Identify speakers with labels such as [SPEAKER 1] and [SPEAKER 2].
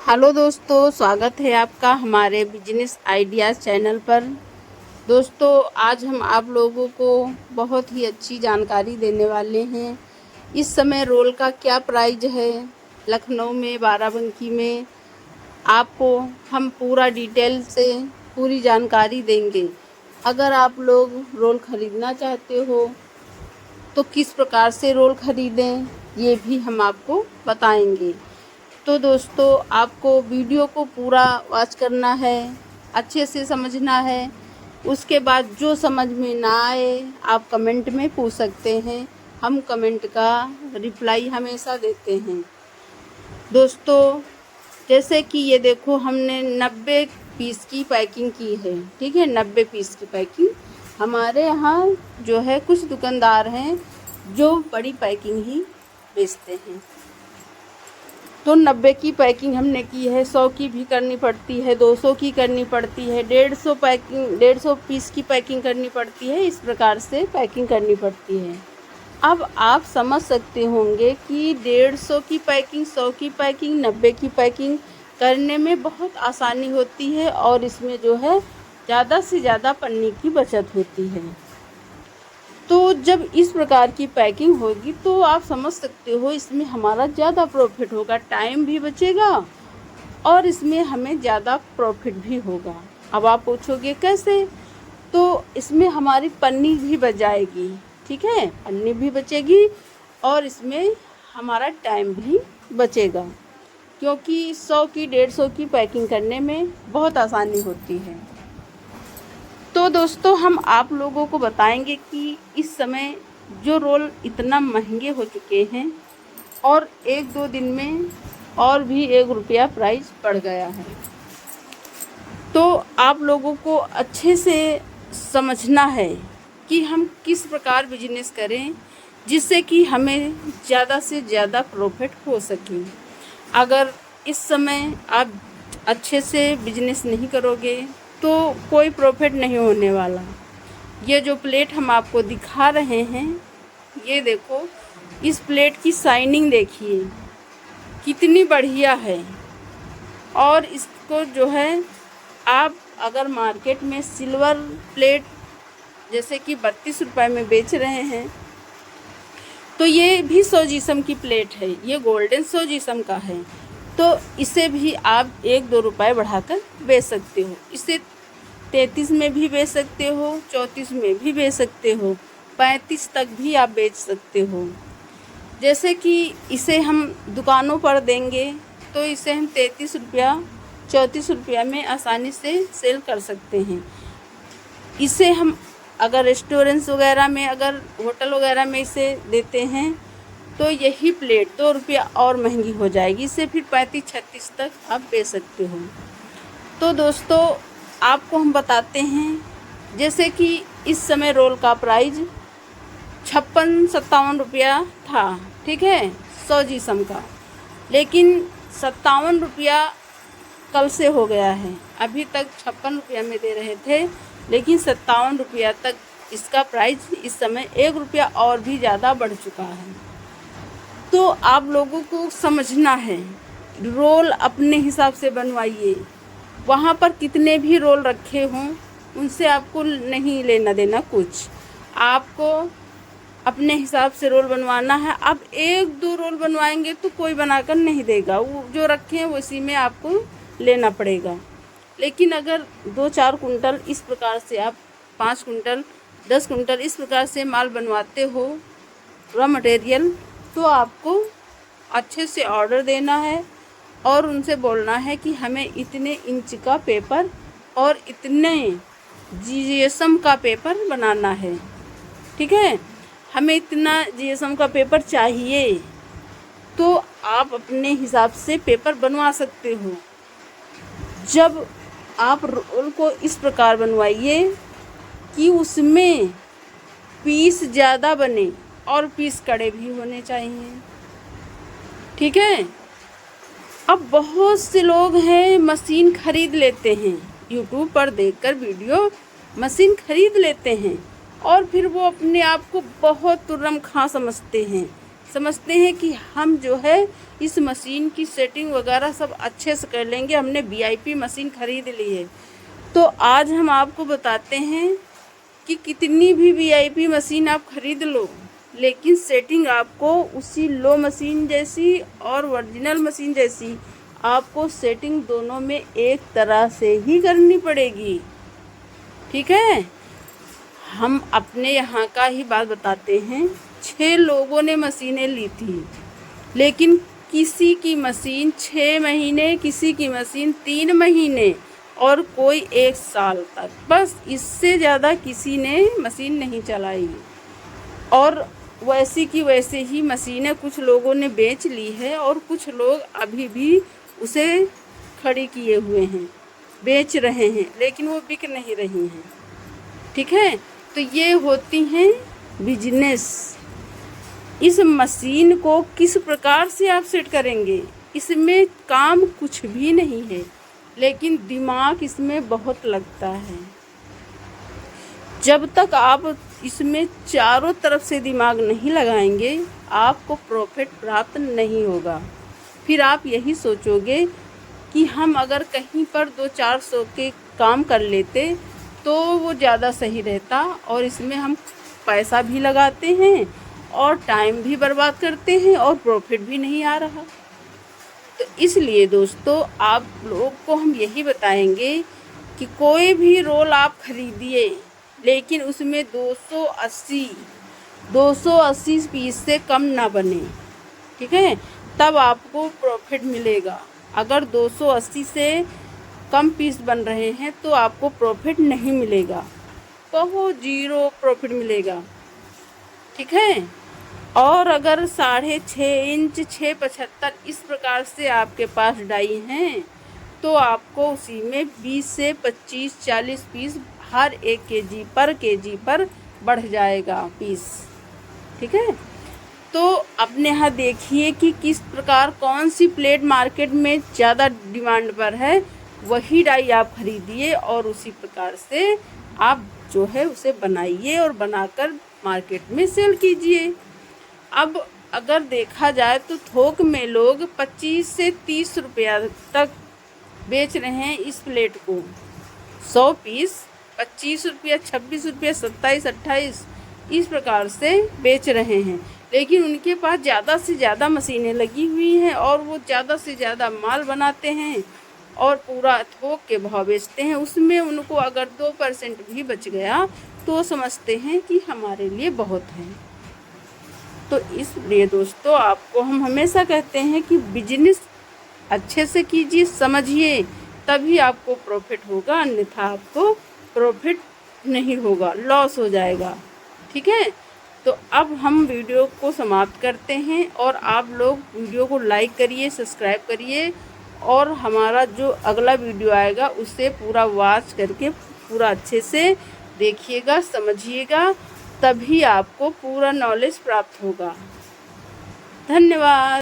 [SPEAKER 1] Hello दोस्तों, स्वागत है आपका हमारे बिजनेस आइडियाज़ चैनल पर। दोस्तों, आज हम आप लोगों को बहुत ही अच्छी जानकारी देने वाले हैं। इस समय रोल का क्या प्राइस है लखनऊ में, बाराबंकी में, आपको हम पूरा डिटेल से पूरी जानकारी देंगे। अगर आप लोग रोल ख़रीदना चाहते हो तो किस प्रकार से रोल ख़रीदें ये भी हम आपको बताएंगे। तो दोस्तों, आपको वीडियो को पूरा वॉच करना है, अच्छे से समझना है। उसके बाद जो समझ में ना आए आप कमेंट में पूछ सकते हैं, हम कमेंट का रिप्लाई हमेशा देते हैं। दोस्तों, जैसे कि ये देखो, हमने 90 पीस की पैकिंग की है, ठीक है। 90 पीस की पैकिंग हमारे यहाँ जो है कुछ दुकानदार हैं जो बड़ी पैकिंग ही बेचते हैं। तो 90 की पैकिंग हमने की है। 100 की भी करनी पड़ती है, 200 की करनी पड़ती है, 150 पीस की पैकिंग करनी पड़ती है। इस प्रकार से पैकिंग करनी पड़ती है। अब आप समझ सकते होंगे कि 150 की पैकिंग, 100 की पैकिंग, 90 की पैकिंग करने में बहुत आसानी होती है और इसमें जो है ज़्यादा से ज़्यादा पन्नी की बचत होती है। तो जब इस प्रकार की पैकिंग होगी तो आप समझ सकते हो इसमें हमारा ज़्यादा प्रॉफिट होगा, टाइम भी बचेगा और इसमें हमें ज़्यादा प्रॉफिट भी होगा। अब आप पूछोगे कैसे? तो इसमें हमारी पन्नी भी बच जाएगी, ठीक है, पन्नी भी बचेगी और इसमें हमारा टाइम भी बचेगा, क्योंकि 100 की 150 की पैकिंग करने में बहुत आसानी होती है। तो दोस्तों, हम आप लोगों को बताएंगे कि इस समय जो रोल इतना महंगे हो चुके हैं और 1-2 दिन में और भी 1 रुपया प्राइस बढ़ गया है। तो आप लोगों को अच्छे से समझना है कि हम किस प्रकार बिजनेस करें जिससे कि हमें ज़्यादा से ज़्यादा प्रॉफिट हो सके। अगर इस समय आप अच्छे से बिजनेस नहीं करोगे तो कोई प्रॉफिट नहीं होने वाला। ये जो प्लेट हम आपको दिखा रहे हैं, ये देखो, इस प्लेट की शाइनिंग देखिए कितनी बढ़िया है। और इसको जो है आप अगर मार्केट में सिल्वर प्लेट जैसे कि 32 रुपये में बेच रहे हैं तो ये भी 100 जीसम की प्लेट है, ये गोल्डन 100 जीसम का है। तो इसे भी आप 1-2 रुपये बढ़ाकर बेच सकते हो। इसे 33 में भी बेच सकते हो, 34 में भी बेच सकते हो, 35 तक भी आप बेच सकते हो। जैसे कि इसे हम दुकानों पर देंगे तो इसे हम 33 रुपया, 34 रुपया में आसानी से सेल कर सकते हैं। इसे हम अगर रेस्टोरेंट्स वगैरह में, अगर होटल वगैरह में इसे देते हैं तो यही प्लेट 2 रुपया और महंगी हो जाएगी। इसे फिर 35-36 तक आप बेच सकते हो। तो दोस्तों, आपको हम बताते हैं, जैसे कि इस समय रोल का प्राइस 56-57 रुपया था, ठीक है, 100 जीसम का। लेकिन 57 रुपया कल से हो गया है। अभी तक 56 रुपया में दे रहे थे, लेकिन 57 रुपया तक इसका प्राइस इस समय 1 रुपया और भी ज़्यादा बढ़ चुका है। तो आप लोगों को समझना है, रोल अपने हिसाब से बनवाइए। वहाँ पर कितने भी रोल रखे हों उनसे आपको नहीं लेना देना कुछ। आपको अपने हिसाब से रोल बनवाना है। आप 1-2 रोल बनवाएंगे तो कोई बनाकर नहीं देगा, वो जो रखे हैं उसी में आपको लेना पड़ेगा। लेकिन अगर 2-4 कुंटल इस प्रकार से आप 5 कुंटल 10 कुंटल इस प्रकार से माल बनवाते हो, रॉ मटेरियल, तो आपको अच्छे से ऑर्डर देना है और उनसे बोलना है कि हमें इतने इंच का पेपर और इतने जीएसएम का पेपर बनाना है, ठीक है, हमें इतना जीएसएम का पेपर चाहिए। तो आप अपने हिसाब से पेपर बनवा सकते हो। जब आप रोल को इस प्रकार बनवाइए कि उसमें पीस ज़्यादा बने और पीस कड़े भी होने चाहिए, ठीक है। अब बहुत से लोग हैं मशीन ख़रीद लेते हैं, यूट्यूब पर देखकर वीडियो मशीन ख़रीद लेते हैं और फिर वो अपने आप को बहुत तुर्रम खां समझते हैं समझते हैं कि हम जो है इस मशीन की सेटिंग वगैरह सब अच्छे से कर लेंगे, हमने वीआईपी मशीन खरीद ली है। तो आज हम आपको बताते हैं कि कितनी भी वीआईपी मशीन आप खरीद लो, लेकिन सेटिंग आपको उसी लो मशीन जैसी और ओरिजिनल मशीन जैसी आपको सेटिंग दोनों में एक तरह से ही करनी पड़ेगी। ठीक है, हम अपने यहाँ का ही बात बताते हैं। 6 लोगों ने मशीनें ली थी, लेकिन किसी की मशीन 6 महीने, किसी की मशीन 3 महीने और कोई 1 साल तक, बस इससे ज़्यादा किसी ने मशीन नहीं चलाई। और वैसी की वैसे ही मशीनें कुछ लोगों ने बेच ली है और कुछ लोग अभी भी उसे खड़ी किए हुए हैं, बेच रहे हैं, लेकिन वो बिक नहीं रही हैं। ठीक है, तो ये होती हैं बिजनेस। इस मशीन को किस प्रकार से आप सेट करेंगे, इसमें काम कुछ भी नहीं है, लेकिन दिमाग इसमें बहुत लगता है। जब तक आप इसमें चारों तरफ से दिमाग नहीं लगाएंगे, आपको प्रॉफिट प्राप्त नहीं होगा। फिर आप यही सोचोगे कि हम अगर कहीं पर 200-400 के काम कर लेते तो वो ज़्यादा सही रहता, और इसमें हम पैसा भी लगाते हैं और टाइम भी बर्बाद करते हैं और प्रॉफिट भी नहीं आ रहा। तो इसलिए दोस्तों, आप लोग को हम यही बताएंगे कि कोई भी रोल आप खरीदिए, लेकिन उसमें 280 पीस से कम ना बने। ठीक है, तब आपको प्रॉफिट मिलेगा। अगर 280 से कम पीस बन रहे हैं तो आपको प्रॉफिट नहीं मिलेगा, बहुत 0 प्रॉफिट मिलेगा। ठीक है, और अगर 6.5 इंच 6.75 इस प्रकार से आपके पास डाई हैं तो आपको उसी में 20 से 25-40 पीस हर 1 केजी पर बढ़ जाएगा पीस। ठीक है, तो अपने यहाँ देखिए कि किस प्रकार कौन सी प्लेट मार्केट में ज़्यादा डिमांड पर है, वही डाई आप खरीदिए और उसी प्रकार से आप जो है उसे बनाइए और बनाकर मार्केट में सेल कीजिए। अब अगर देखा जाए तो थोक में लोग 25 से 30 रुपया तक बेच रहे हैं इस प्लेट को। 100 पीस 25 रुपया, 26 रुपया, 27-28 इस प्रकार से बेच रहे हैं, लेकिन उनके पास ज़्यादा से ज़्यादा मशीनें लगी हुई हैं और वो ज़्यादा से ज़्यादा माल बनाते हैं और पूरा थोक के भाव बेचते हैं। उसमें उनको अगर 2% भी बच गया तो समझते हैं कि हमारे लिए बहुत है। तो इसलिए दोस्तों, आपको हम हमेशा कहते हैं कि बिजनेस अच्छे से कीजिए, समझिए, तभी आपको प्रॉफिट होगा, अन्यथा आपको प्रॉफिट नहीं होगा, लॉस हो जाएगा। ठीक है, तो अब हम वीडियो को समाप्त करते हैं और आप लोग वीडियो को लाइक करिए, सब्सक्राइब करिए और हमारा जो अगला वीडियो आएगा उसे पूरा वॉच करके पूरा अच्छे से देखिएगा, समझिएगा, तभी आपको पूरा नॉलेज प्राप्त होगा। धन्यवाद।